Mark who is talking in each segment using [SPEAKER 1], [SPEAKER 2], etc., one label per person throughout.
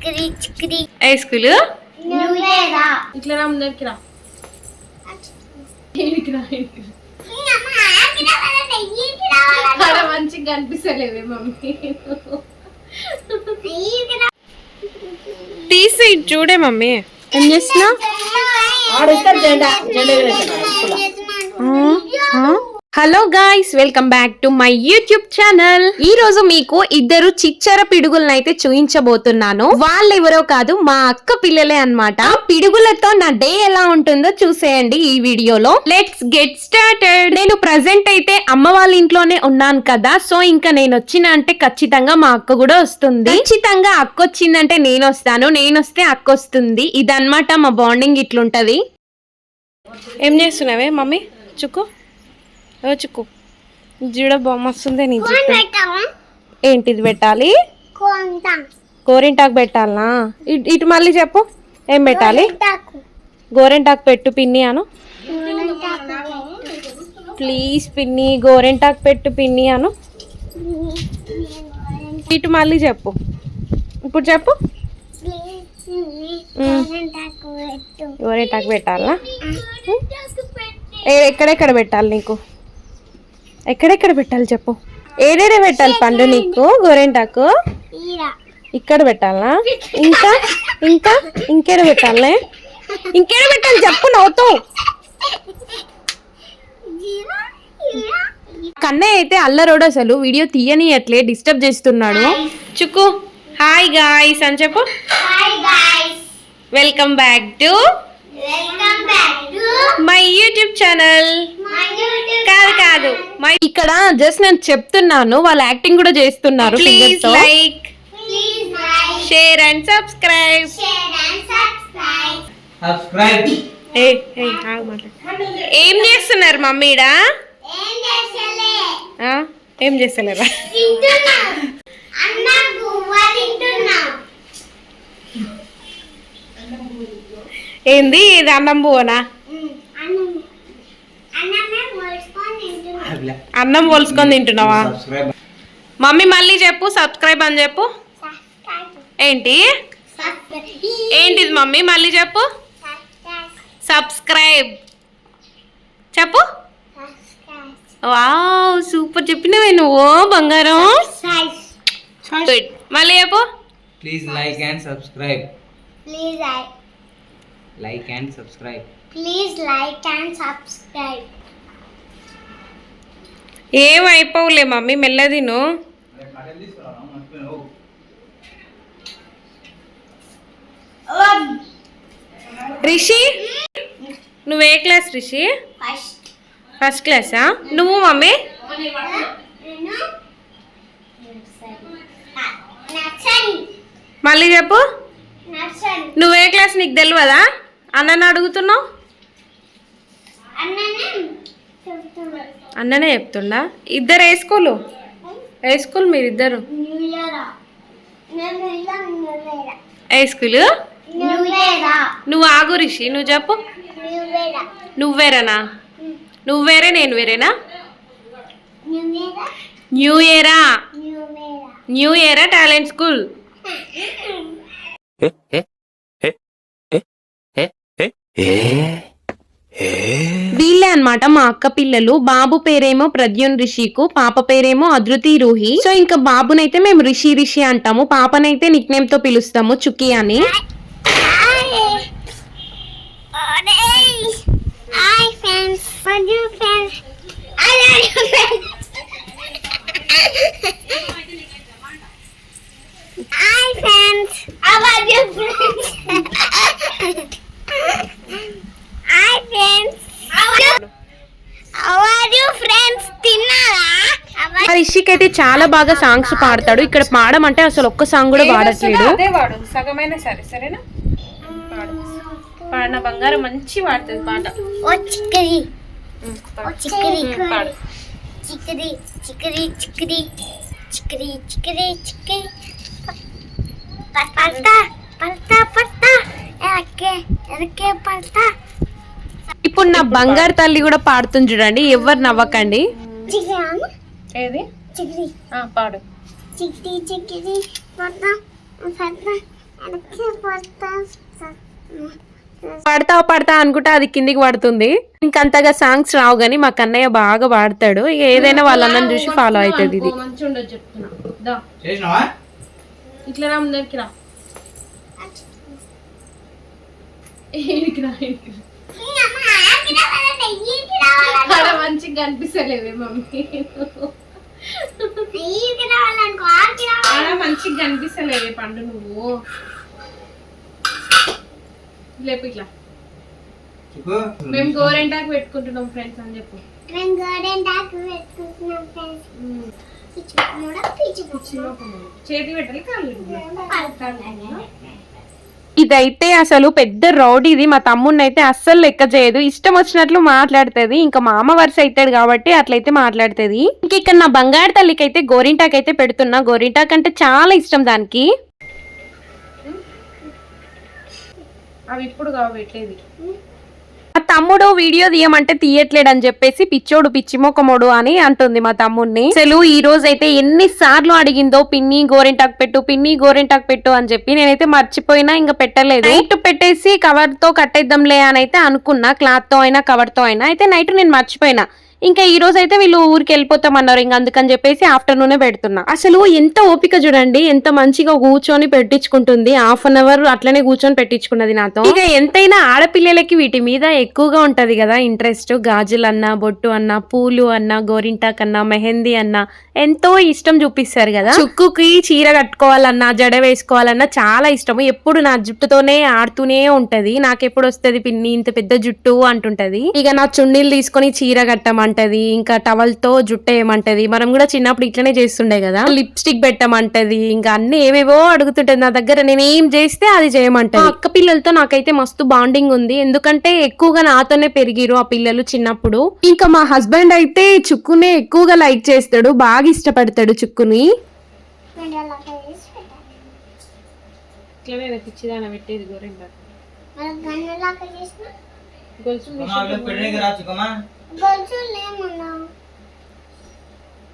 [SPEAKER 1] చిక్రీ చిక్రీ
[SPEAKER 2] ఏ school
[SPEAKER 1] నువ్వేరా
[SPEAKER 2] ఇట్లా రా ముందరికి రా మంచిగా కనిపిస్తలేవే మమ్మీ తీసి చూడే మమ్మీ ఏం చేస్తున్నావు hello guys welcome back to my YouTube channel. ఈ రోజు మీకు ఇద్దరు చిచ్చర పిడుగులను అయితే చూయించబోతున్నాను. వాళ్ళెవరో కాదు, మా అక్క పిల్లలే అన్నమాట. పిడుగులతో నా డే ఎలా ఉంటుందో చూసేయండి ఈ వీడియోలో. Let's get started. నేను ప్రెసెంట్ అయితే అమ్మ వాళ్ళ ఇంట్లోనే ఉన్నాను కదా, సో ఇంకా నేను వచ్చిన అంటే ఖచ్చితంగా మా అక్క కూడా వస్తుంది. ఖచ్చితంగా అక్క వచ్చిందంటే నేను వస్తాను, నేను వస్తే అక్క వస్తుంది. ఇదన్నమాట మా బాండింగ్ ఇట్లుంటది. ఏం చేస్తున్నావే మమ్మీ? చుక్కు చుక్కు జీడ బొమ్మ వస్తుంది. నీ ఏంటిది పెట్టాలి? గోరింటాకు పెట్టాలనా? ఇటు మళ్ళీ చెప్పు ఏం పెట్టాలి? గోరింటాకు పెట్టు పిన్ని అను. ప్లీజ్ పిన్ని గోరింటాకు పెట్టు పిన్ని అను. ఇటు మళ్ళీ చెప్పు. ఇప్పుడు చెప్పు. గోరింటాకు పెట్టాలా? ఎక్కడెక్కడ పెట్టాలి నీకు? ఎక్కడెక్కడ పెట్టాలి చెప్పు. ఏడేడే పెట్టాలి పండు నీకు గోరింటాకు? ఇక్కడ పెట్టాలా? ఇంకా ఇంకా ఇంకేడ పెట్టాలే? ఇంకేడ పెట్టాలి చెప్పు నవ్వుతూ. కన్నయ్య అయితే అల్లరోడు, అసలు వీడియో తీయనియట్లే, డిస్టర్బ్ చేస్తున్నాడు. చుక్కు హాయ్ గాయ్స్ అని చెప్పు. Welcome back to my YouTube channel. కాదు ఇక్కడ జస్ట్ నేను చెప్తున్నాను, వాళ్ళు యాక్టింగ్ కూడా చేస్తున్నారు. Please like share and subscribe. ఏం చేస్తున్నారు మమ్మీడా? ఏం చేస్తలేరా? ఏంది ఇది? అన్నం పువ్వనా? అన్నం పోల్చుకొని తింటున్నావా? మమ్మీ మళ్ళీ చెప్పు, సబ్స్క్రైబ్ అని చెప్పు. ఏంటి ఏంటిది మమ్మీ? మళ్ళీ చెప్పు. సబ్స్క్రైబ్ చెప్పు. వావ్ సూపర్ చెప్పినవే నువ్వు బంగారం. మళ్ళీ చెప్పు.
[SPEAKER 3] Please like and subscribe.
[SPEAKER 1] Please
[SPEAKER 3] like and subscribe.
[SPEAKER 1] Please like and subscribe.
[SPEAKER 2] ఏం అయిపోవులే మమ్మీ, మెల్లదిను. రిషి నువ్వే క్లాస్ రిషి? ఫస్ట్ క్లాసా? నువ్వు మమ్మీ? మళ్ళీ చెప్పు. నువ్వే క్లాస్ నీకు తెలియదా? అన్నని అడుగుతున్నావు. అన్ననే చెప్తుండా? ఇద్దరు ఏ స్కూలు? ఏ స్కూల్ మీరిద్దరు? ఏ స్కూలు? నువ్వు ఆగు రిషి, నువ్వు చెప్పు. నువ్వేరేనా? నువ్వేరే నేను వేరేనా? న్యూ ఇయరా? న్యూ ఇయరా టాలెంట్ స్కూల్. వీళ్ళే అన్నమాట మా అక్క పిల్లలు. బాబు పేరేమో ప్రద్యున్ రిషికు, పాప పేరేమో అద్రుతి రూహి. సో ఇంకా బాబునైతే మేము రిషి రిషి అంటాము, పాపనైతే నిక్ నేమ్ తో పిలుస్తాము చుక్కి అని. రిషికి అయితే చాలా బాగా సాంగ్స్ పాడతాడు. ఇక్కడ పాడమంటే అసలు ఒక్క సాంగ్ కూడా పాడట్లేడు. సగమైన సరే సరేనా? పాడిన బంగారం మంచి పాడుతుంది పాట. ఇప్పుడు నా బంగారు తల్లి కూడా పాడుతుంది చూడండి, ఎవరు నవ్వకండి. ఏది పాడు. పడతా అనుకుంటా అది కిందికి పడుతుంది. ఇంకంతగా సాంగ్స్ రావు గానీ మా కన్నయ్య బాగా పాడతాడు. ఇక ఏదైనా వాళ్ళ అన్నని చూసి ఫాలో అవుతుంది. ఇది
[SPEAKER 4] మంచిగా ఉండదు చెప్తున్నా.
[SPEAKER 3] చేసినావా?
[SPEAKER 4] ఇట్లా రా ముందరికి రా. అక్కడ మంచిగా కనిపిస్తలేవే మమ్మీ. ఆడ మంచిగా కనిపిస్తలేవే పండు నువ్వు. లేపు ఇట్లా. మేము గోరెంటాకు పెట్టుకుంటున్నాం ఫ్రెండ్స్ అని చెప్పు. చేతి పెట్టాలి కాళ్ళు.
[SPEAKER 2] ఇదైతే అసలు పెద్ద రౌడీది. మా తమ్ముడిని అయితే అస్సలు లెక్క చేయదు. ఇష్టం వచ్చినట్లు మాట్లాడుతుంది. ఇంకా మా అమ్మ వరుస అవుతాడు కాబట్టి అట్లయితే మాట్లాడుతుంది. ఇంక ఇక్కడ నా బంగారు తల్లికి అయితే గోరింటాక్ అయితే పెడుతున్నా. గోరింటాక్ అంటే చాలా ఇష్టం దానికి.
[SPEAKER 4] అవి ఇప్పుడు కావు పెట్టేది.
[SPEAKER 2] మా తమ్ముడు వీడియో తీయమంటే తీయట్లేడు అని చెప్పేసి పిచ్చోడు పిచ్చి మొక్కమోడు అని అంటుంది మా తమ్ముడిని. అసలు ఈ రోజు అయితే ఎన్ని సార్లు అడిగిందో పిన్ని గోరింటాకు పెట్టు, పిన్ని గోరింటాకు పెట్టు అని చెప్పి. నేనైతే మర్చిపోయినా ఇంకా పెట్టలేదు. నైట్ పెట్టేసి కవర్ తో కట్టేద్దాంలే అని అయితే అనుకున్నా, క్లాత్ తో అయినా కవర్ తో అయినా. అయితే నైట్ నేను మర్చిపోయినా. ఇంకా ఈ రోజు అయితే వీళ్ళు ఊరికి వెళ్ళిపోతామన్నారు. ఇంకా అందుకని చెప్పేసి ఆఫ్టర్నూనే పెడుతున్నా. అసలు ఎంత ఓపిక చూడండి, ఎంత మంచిగా కూర్చొని పెట్టించుకుంటుంది. 1/2 అవర్ అట్లనే కూర్చొని పెట్టించుకున్నది నాతో. ఇక ఎంతైనా ఆడపిల్లలకి వీటి మీద ఎక్కువగా ఉంటది కదా ఇంట్రెస్ట్. గాజులన్నా, బొట్టు అన్నా, పూలు అన్నా, గోరింటాక్ అన్నా, మెహందీ అన్నా ఎంతో ఇష్టం చూపిస్తారు కదా. చుక్కుకి చీర కట్టుకోవాలన్నా, జడ వేసుకోవాలన్నా చాలా ఇష్టము. ఎప్పుడు నా జుట్టుతోనే ఆడుతూనే ఉంటది. నాకెప్పుడు వస్తుంది పిన్ని ఇంత పెద్ద జుట్టు అంటుంటది. ఇక నా చున్నీలు తీసుకొని చీర కట్టమంటది, ఇంకా టవల్ తో జుట్టు వేయమంటది. మనం కూడా చిన్నప్పుడు ఇట్లనే చేస్తుండే కదా. లిప్స్టిక్ పెట్టమంటది, ఇంకా అన్ని ఏవేవో అడుగుతుంటది నా దగ్గర. నేను ఏం చేస్తే అది చేయమంటది. అక్క పిల్లలతో నాకైతే మస్తు బాండింగ్ ఉంది. ఎందుకంటే ఎక్కువగా నాతోనే పెరిగిరు ఆ పిల్లలు చిన్నప్పుడు. ఇంకా మా హస్బెండ్ అయితే చుక్కునే ఎక్కువగా లైక్ చేస్తాడు, బాగా ఇష్టపడతాడు చుక్కుని.
[SPEAKER 4] ఇట్లనే పిచ్చిదాన పెట్టేది గోరెంటాకు. గొలుసు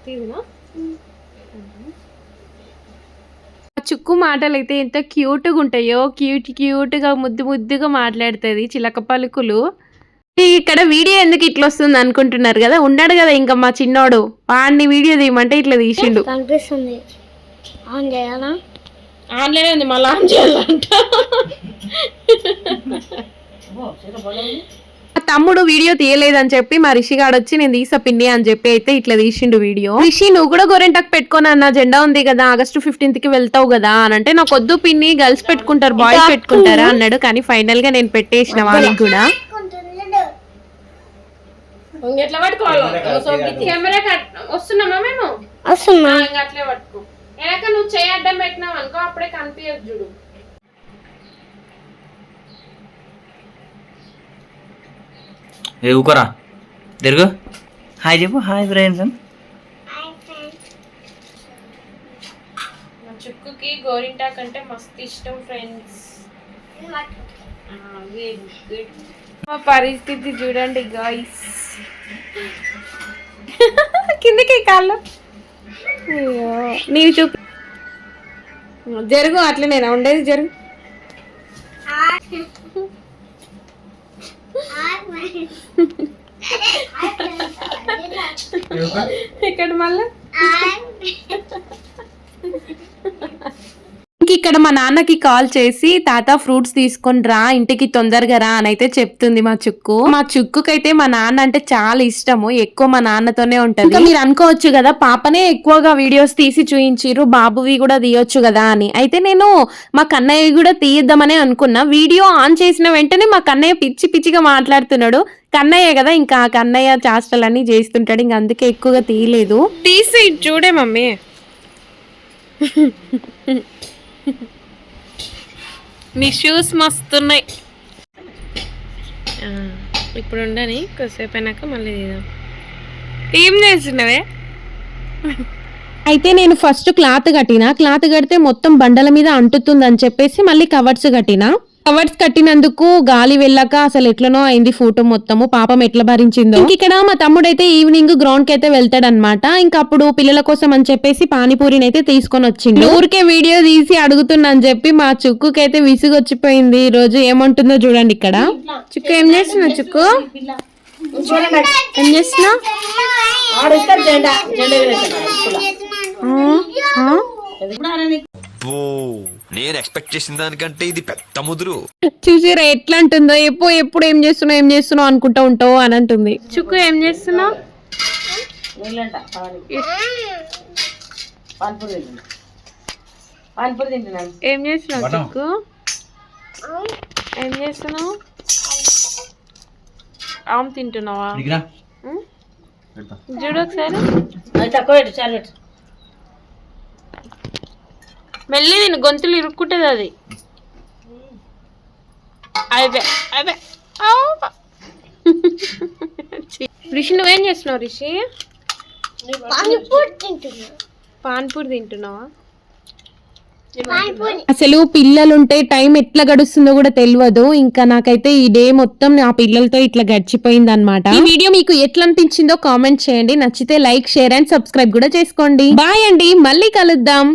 [SPEAKER 4] తీదునా?
[SPEAKER 2] చుక్కు మాటలు అయితే ఎంత క్యూట్ గా ఉంటాయో. క్యూట్ గా ముద్దుగా మాట్లాడుతుంది, చిలక పలుకులు. ఇక్కడ వీడియో ఎందుకు ఇట్లా వస్తుంది అనుకుంటున్నారు కదా. ఉన్నాడు కదా ఇంకా మా చిన్నోడు, వాడిని వీడియో తీయమంటే ఇట్లా తీసిండు.
[SPEAKER 1] కనిపిస్తుంది. ఆన్ చేయాలా?
[SPEAKER 4] ఆన్లైన్ ఉంది, మళ్ళీ ఆన్ చేయాలంట.
[SPEAKER 2] మా తమ్ముడు వీడియో తీయలేదని చెప్పి మా రిషిగాడు వచ్చి నేను తీసా పిన్ని అని చెప్పి అయితే ఇట్లా తీసిండు వీడియో. రిషి నువ్వు కూడా గోరెంటాకు పెట్టుకోను అన్న, జెండా ఉంది కదా August 15th కి వెళ్తావు కదా అని అంటే, నాకు వద్దు పిన్ని గర్ల్స్ పెట్టుకుంటారు బాయ్స్ పెట్టుకుంటారా అన్నాడు. కానీ ఫైనల్ గా నేను పెట్టేసిన వాళ్ళకి కూడా.
[SPEAKER 4] ఎట్లా పట్టుకోవాలి? కెమెరా వస్తున్నామా మేము? ఇంకా అట్లే పట్టుకో. వెనక నువ్వు చేయడ్డం పెట్టినావు అనుకో అప్పుడే కనిపించదు చూడు.
[SPEAKER 3] ఊకరా తిరుగు. హాయ్ చెప్పు. Hi friends.
[SPEAKER 4] మా చుక్కుకి గోరింటాక్ అంటే మస్తు ఇష్టం ఫ్రెండ్స్.
[SPEAKER 2] మా పరిస్థితి చూడండి గాయ్స్. కిందకి కాళ్ళు నీవు చూపి జరుగు. అట్లనేనా ఉండేది, జరుగు. ఇక్కడ మళ్ళా ఇక్కడ మా నాన్నకి కాల్ చేసి తాత ఫ్రూట్స్ తీసుకొని రా ఇంటికి తొందరగా రా అని అయితే చెప్తుంది మా చుక్కు. మా చుక్కుకైతే మా నాన్న అంటే చాలా ఇష్టము, ఎక్కువ మా నాన్నతోనే ఉంటది. మీరు అనుకోవచ్చు కదా పాపనే ఎక్కువగా వీడియోస్ తీసి చూయించిరు, బాబువి కూడా తీయొచ్చు కదా అని. అయితే నేను మా కన్నయ్య కూడా తీయిద్దామనే అనుకున్నా. వీడియో ఆన్ చేసిన వెంటనే మా కన్నయ్య పిచ్చిగా మాట్లాడుతున్నాడు. కన్నయ్య కదా, ఇంకా కన్నయ్య చేష్టలన్నీ చేస్తుంటాడు, ఇంకా అందుకే ఎక్కువగా తీయలేదు. తీసి చూడే మమ్మీ. నీ షూస్ మస్తున్నాయి. ఇప్పుడు ఉండని కొద్దిసేపు అయినాక మళ్ళీ తీద్దాం. ఏం చేస్తున్నావే? అయితే నేను ఫస్ట్ క్లాత్ కట్టినా, క్లాత్ కడితే మొత్తం బండల మీద అంటుతుంది అని చెప్పేసి మళ్ళీ కవర్స్ కట్టినా. కవర్స్ కట్టినందుకు గాలి వెళ్ళాక అసలు ఎట్లనో అయింది ఫోటో మొత్తము, పాపం ఎట్లా భరించిందో. ఇక్కడ మా తమ్ముడైతే ఈవినింగ్ గ్రౌండ్ కి అయితే వెళ్తాడనమాట. ఇంకా అప్పుడు పిల్లల కోసం అని చెప్పేసి పానీపూరిని అయితే తీసుకొని వచ్చిండు. ఊరికే వీడియో తీసి అడుగుతున్నా అని చెప్పి మా చుక్కుకైతే విసుగొచ్చిపోయింది. ఈ రోజు ఏమంటుందో చూడండి. ఇక్కడ చుక్కు ఏం చేస్తున్నావు? చుక్కు ఏం చేస్తున్నావు?
[SPEAKER 5] నేను ఎక్స్పెక్ట్ చేసిన దానికంటే ఇది పెద్ద ముదురు.
[SPEAKER 2] చూసిరా ఎట్లా అంటుందో, ఎప్పుడు ఏం చేస్తున్నావు అనుకుంటా ఉంటావు అని అంటుంది. చుక్కు ఏం చేస్తున్నావు? ఏం చేస్తున్నావు చుక్కు? ఏం చేస్తున్నావు? ఆమె తింటున్నావా? చూడు ఒకసారి. మెల్లి తిను, గొంతులు ఇరుక్కుంటుంది అది. రిషి నువ్వేం చేస్తున్నావు? రిషి పాన్పూరి తింటున్నావా? అసలు పిల్లలుంటే టైం ఎట్లా గడుస్తుందో కూడా తెలియదు. ఇంకా నాకైతే ఈ డే మొత్తం నా పిల్లలతో ఇట్లా గడిచిపోయింది అనమాట. ఈ వీడియో మీకు ఎట్లా అనిపించిందో కామెంట్ చేయండి. నచ్చితే లైక్, షేర్ అండ్ సబ్స్క్రైబ్ కూడా చేసుకోండి. బాయ్ అండి, మళ్ళీ కలుద్దాం.